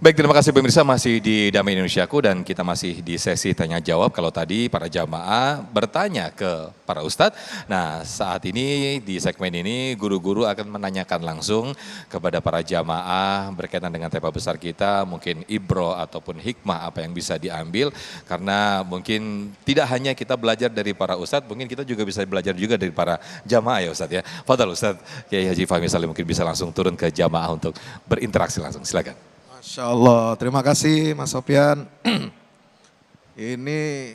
Baik, terima kasih pemirsa, masih di Damai Indonesiaku dan kita masih di sesi tanya jawab. Kalau tadi para jamaah bertanya ke para ustadz, nah saat ini di segmen ini guru-guru akan menanyakan langsung kepada para jamaah berkaitan dengan tema besar kita, mungkin ibro ataupun hikmah apa yang bisa diambil. Karena mungkin tidak hanya kita belajar dari para ustadz, mungkin kita juga bisa belajar juga dari para jamaah ya ustadz ya. Fadal Ustadz Kiai Haji Fahmi Salim mungkin bisa langsung turun ke jamaah untuk berinteraksi langsung, silakan. Masya Allah, terima kasih Mas Sofyan. Ini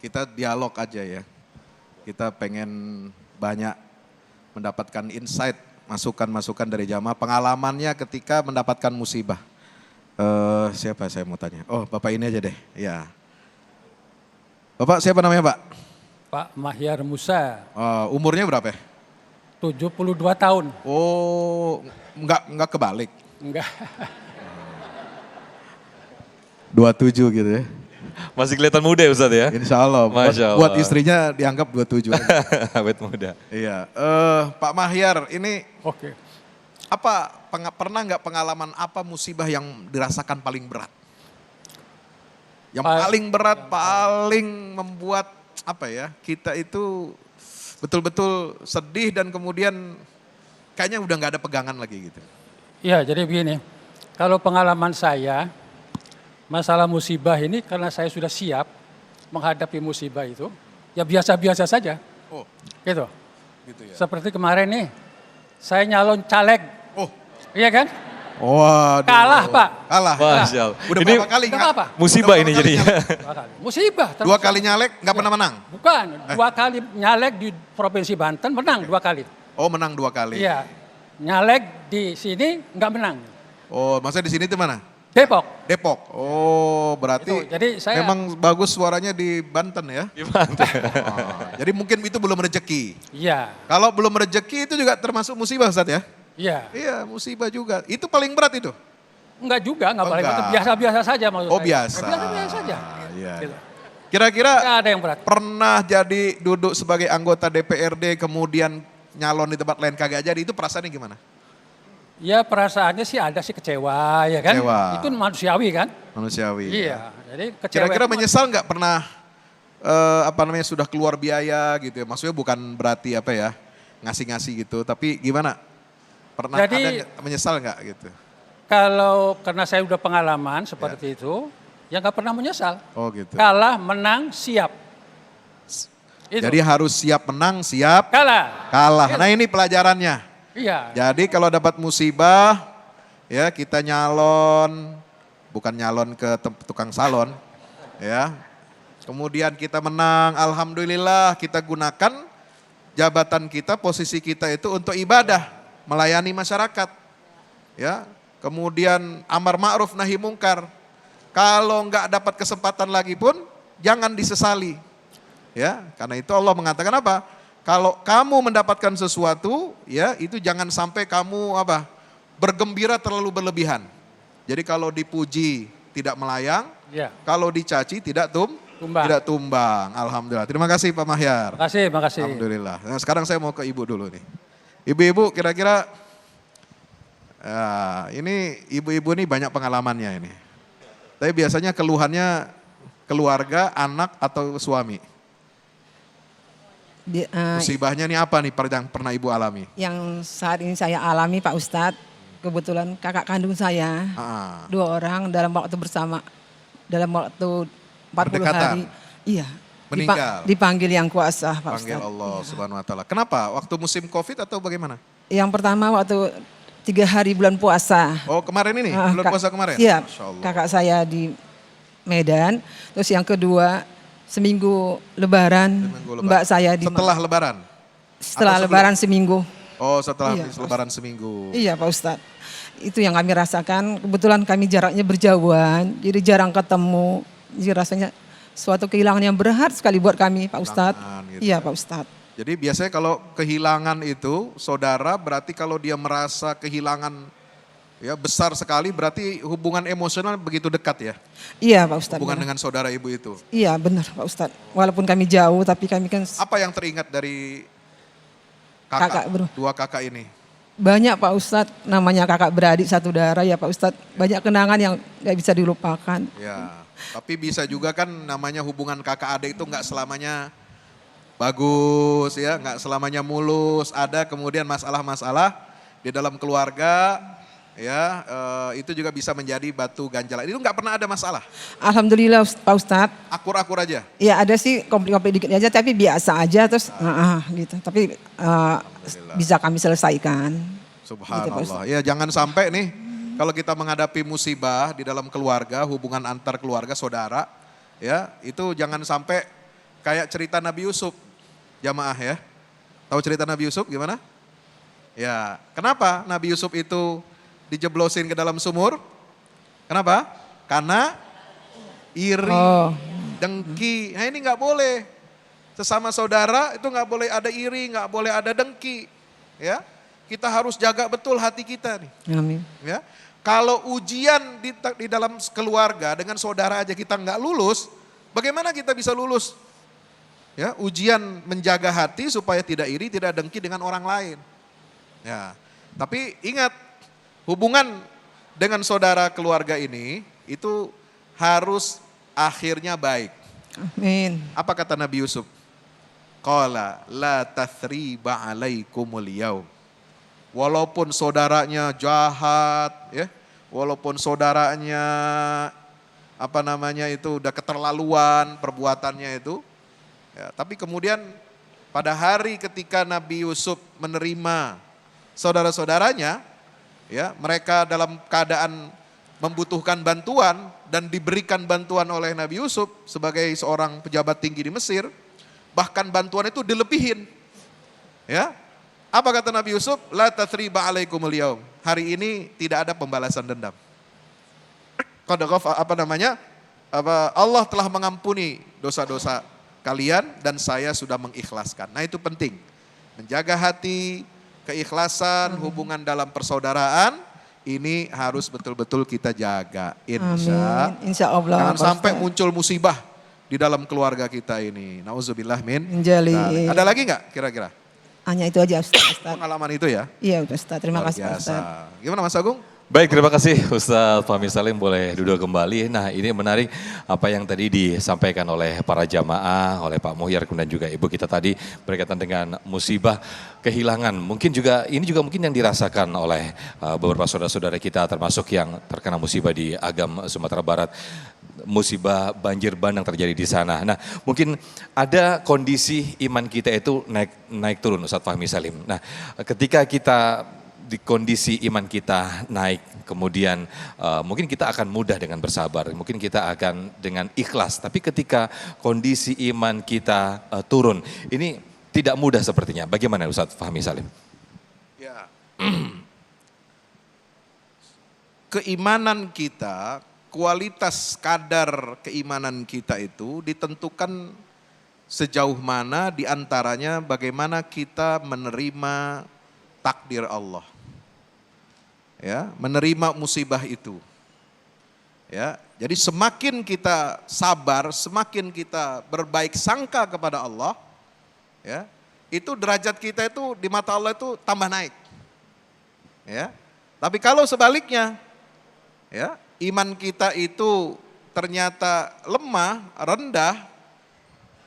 kita dialog aja ya. Kita pengen banyak mendapatkan insight, masukan-masukan dari jamaah. Pengalamannya ketika mendapatkan musibah. Siapa saya mau tanya? Oh Bapak ini aja deh, ya. Bapak siapa namanya Pak? Pak Mahyar Musa. Umurnya berapa ya? 72 tahun. Oh, enggak kebalik. Enggak. 27 gitu ya. Masih kelihatan muda ya Ustadz ya? Insya Allah. Masya Allah. Buat istrinya dianggap 27. Awet muda. Iya. Pak Mahyar, ini Oke. pernah nggak pengalaman apa musibah yang dirasakan paling berat? Yang paling berat, paling membuat apa ya? Kita itu betul-betul sedih dan kemudian kayaknya udah nggak ada pegangan lagi gitu. Iya, jadi begini. Kalau pengalaman saya, masalah musibah ini karena saya sudah siap menghadapi musibah itu, ya biasa-biasa saja. Oh, Gitu. gitu ya. Seperti kemarin nih, saya nyalon caleg. Oh, Iya kan? waduh. Kalah, Pak. Kalah. Masya Allah. Udah Ini berapa kali? Enggak apa? musibah ini Udah berapa kali jadinya. Dua kali. Musibah. Dua kali nyalek nggak pernah menang? Bukan, 2 kali nyalek di Provinsi Banten menang 2 kali. Oh menang 2 kali. Iya. Nyalek di sini nggak menang. Oh maksudnya di sini itu mana? Depok. Depok. Oh berarti Itu, jadi saya- memang bagus suaranya di Banten ya? Gimana? Jadi mungkin itu belum rezeki. Iya. Kalau belum rezeki itu juga termasuk musibah Ustaz ya? Iya. Iya musibah juga. Itu paling berat itu? Enggak juga, enggak Oh, paling enggak. berat. Biasa-biasa saja maksud Oh saya. biasa. Biasa-biasa saja. Iya. Gitu. Kira-kira Enggak ada yang berat. pernah jadi duduk sebagai anggota DPRD kemudian nyalon di tempat lain kagak jadi, itu perasaannya gimana? Ya perasaannya sih ada sih kecewa ya kan. Kecewa. Itu manusiawi kan. Manusiawi. Iya. Jadi kecewa. Kira-kira itu menyesal nggak pernah sudah keluar biaya gitu ya? Maksudnya bukan berarti apa ya ngasih-ngasih gitu, tapi gimana? Pernah Jadi- ada menyesal nggak gitu? Kalau karena saya udah pengalaman seperti itu, ya nggak pernah menyesal. Oh gitu. Kalah, menang, siap. Itu. Jadi harus siap menang, siap kalah. kalah. Nah ini pelajarannya. Iya. Jadi kalau dapat musibah, ya kita nyalon, bukan nyalon ke tukang salon, ya. Kemudian kita menang, alhamdulillah kita gunakan jabatan kita, posisi kita itu untuk ibadah, melayani masyarakat, ya. Kemudian amar ma'ruf nahi mungkar. Kalau nggak dapat kesempatan lagi pun, jangan disesali, ya. Karena itu Allah mengatakan apa? Kalau kamu mendapatkan sesuatu, ya itu jangan sampai kamu bergembira terlalu berlebihan. Jadi kalau dipuji tidak melayang, Iya. kalau dicaci tidak Tumbang. tidak tumbang. Alhamdulillah. Terima kasih Pak Mahyar. Makasih, makasih. Alhamdulillah. Nah, sekarang saya mau ke Ibu dulu nih. Ibu-ibu kira-kira, ini ibu-ibu nih banyak pengalamannya ini. Tapi biasanya keluhannya keluarga, anak atau suami. Musibahnya nih apa nih yang pernah Ibu alami? Yang saat ini saya alami Pak Ustadz, kebetulan kakak kandung saya, Ah, 2 orang dalam waktu bersama, dalam waktu 40 Berdekatan. hari. Iya. Meninggal. Dipanggil yang kuasa Pak panggil Ustadz. Allah Subhanahu Wa Taala. Kenapa? Waktu musim COVID atau bagaimana? Yang pertama waktu 3 hari bulan puasa. Oh kemarin ini, bulan puasa kemarin? Iya, Masya Allah. kakak saya di Medan. Terus yang kedua seminggu lebaran, Seminggu lebaran. mbak saya di Setelah lebaran? setelah atau sebelum? lebaran seminggu. Oh setelah Iya, habis lebaran seminggu. Iya Pak Ustadz, itu yang kami rasakan. Kebetulan kami jaraknya berjauhan, jadi jarang ketemu. Jadi rasanya suatu kehilangan yang berat sekali buat kami Pak Ustadz. Kehilangan gitu Iya ya. Pak Ustadz. Jadi biasanya kalau kehilangan itu, saudara berarti kalau dia merasa kehilangan ya besar sekali, berarti hubungan emosional begitu dekat ya? Iya Pak Ustadz. Hubungan benar. dengan saudara ibu itu. Iya benar Pak Ustadz. Walaupun kami jauh tapi kami kan Apa yang teringat dari Kakak, bro. 2 kakak ini? banyak Pak Ustadz, namanya kakak beradik satu darah ya Pak Ustadz. Banyak kenangan yang nggak bisa dilupakan. Ya, tapi bisa juga kan namanya hubungan kakak adik itu nggak selamanya bagus ya, nggak selamanya mulus. Ada kemudian masalah-masalah di dalam keluarga ya, itu juga bisa menjadi batu ganjalan. Itu nggak pernah ada masalah, Alhamdulillah Pak Ustadz. akur-akur aja. Ya ada sih konflik-konflik dikit aja tapi biasa aja terus gitu. Tapi bisa kami selesaikan. Gitu, Pak Subhanallah. Ustadz. Ya jangan sampai nih kalau kita menghadapi musibah di dalam keluarga, hubungan antar keluarga saudara, ya itu jangan sampai kayak cerita Nabi Yusuf, jamaah ya. Tahu cerita Nabi Yusuf gimana? Ya, kenapa Nabi Yusuf itu dijeblosin ke dalam sumur? Kenapa? Karena iri, dengki. Nah ini nggak boleh. Sesama saudara itu nggak boleh ada iri, nggak boleh ada dengki. Ya, kita harus jaga betul hati kita nih. Amin. Ya, kalau ujian di dalam keluarga dengan saudara aja kita nggak lulus, bagaimana kita bisa lulus? Ya, ujian menjaga hati supaya tidak iri, tidak dengki dengan orang lain. Ya, tapi ingat hubungan dengan saudara keluarga ini itu harus akhirnya baik. Amin. Apa kata Nabi Yusuf? Qala la tathriba alaikumul yaum. Walaupun saudaranya jahat ya, walaupun saudaranya udah keterlaluan perbuatannya itu, ya, tapi kemudian pada hari ketika Nabi Yusuf menerima saudara-saudaranya, ya, mereka dalam keadaan membutuhkan bantuan dan diberikan bantuan oleh Nabi Yusuf sebagai seorang pejabat tinggi di Mesir, bahkan bantuan itu dilebihin. Ya. Apa kata Nabi Yusuf? La tathriba alaikumul yaum. Hari ini tidak ada pembalasan dendam. Allah telah mengampuni dosa-dosa kalian dan saya sudah mengikhlaskan. Nah itu penting. Menjaga hati, keikhlasan, hubungan dalam persaudaraan, ini harus betul-betul kita jaga. Insya Allah. Jangan sampai muncul musibah di dalam keluarga kita ini. Nauzubillah min. Menjali. Ada lagi nggak kira-kira? Hanya itu aja Ustadz. Pengalaman itu ya? Iya Ustadz, terima Luar kasih Pak biasa. Ustadz. Gimana Mas Agung? Baik, terima kasih Ustadz Fahmi Salim, boleh duduk kembali. Nah ini menarik apa yang tadi disampaikan oleh para jamaah, oleh Pak Muhyar dan juga Ibu kita tadi berkaitan dengan musibah kehilangan. Mungkin juga, ini juga mungkin yang dirasakan oleh beberapa saudara-saudara kita termasuk yang terkena musibah di Agam, Sumatera Barat. Musibah banjir bandang terjadi di sana. Nah mungkin ada kondisi iman kita itu naik turun Ustadz Fahmi Salim. Nah ketika kita di kondisi iman kita naik, kemudian mungkin kita akan mudah dengan bersabar, mungkin kita akan dengan ikhlas. Tapi ketika kondisi iman kita turun, ini tidak mudah sepertinya. Bagaimana Ustadz Fahmi Salim? Ya. Keimanan kita, kualitas kadar keimanan kita itu ditentukan sejauh mana diantaranya bagaimana kita menerima takdir Allah. Ya, menerima musibah itu. Ya, jadi semakin kita sabar, semakin kita berbaik sangka kepada Allah, ya, itu derajat kita itu di mata Allah itu tambah naik. Ya. Tapi kalau sebaliknya, ya, iman kita itu ternyata lemah, rendah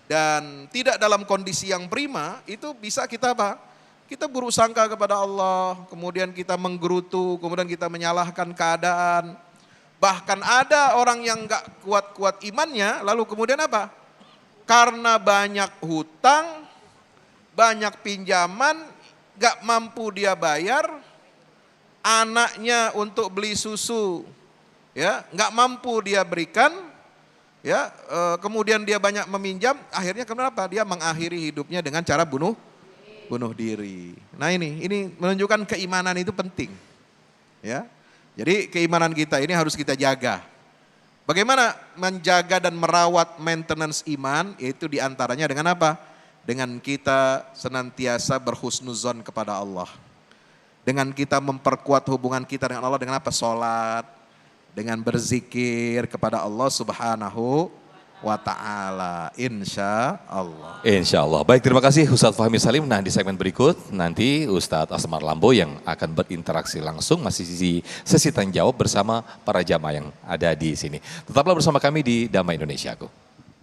dan tidak dalam kondisi yang prima, itu bisa kita apa? Kita buruk sangka kepada Allah, kemudian kita menggerutu, kemudian kita menyalahkan keadaan. Bahkan ada orang yang gak kuat-kuat imannya, lalu kemudian apa? Karena banyak hutang, banyak pinjaman, gak mampu dia bayar, anaknya untuk beli susu, ya gak mampu dia berikan, ya kemudian dia banyak meminjam, akhirnya kenapa? Dia mengakhiri hidupnya dengan cara bunuh diri. Nah ini menunjukkan keimanan itu penting. Ya. Jadi keimanan kita ini harus kita jaga. Bagaimana menjaga dan merawat maintenance iman? Yaitu diantaranya dengan apa? Dengan kita senantiasa berhusnuzon kepada Allah. Dengan kita memperkuat hubungan kita dengan Allah dengan apa? Salat, dengan berzikir kepada Allah Subhanahu wa ta'ala. Insya Allah. Insya Allah. Baik, terima kasih Ustadz Fahmi Salim. Nah, di segmen berikut nanti Ustadz Asmar Lambo yang akan berinteraksi langsung masih di sesi tanya jawab bersama para jamaah yang ada di sini. Tetaplah bersama kami di Damai Indonesiaku.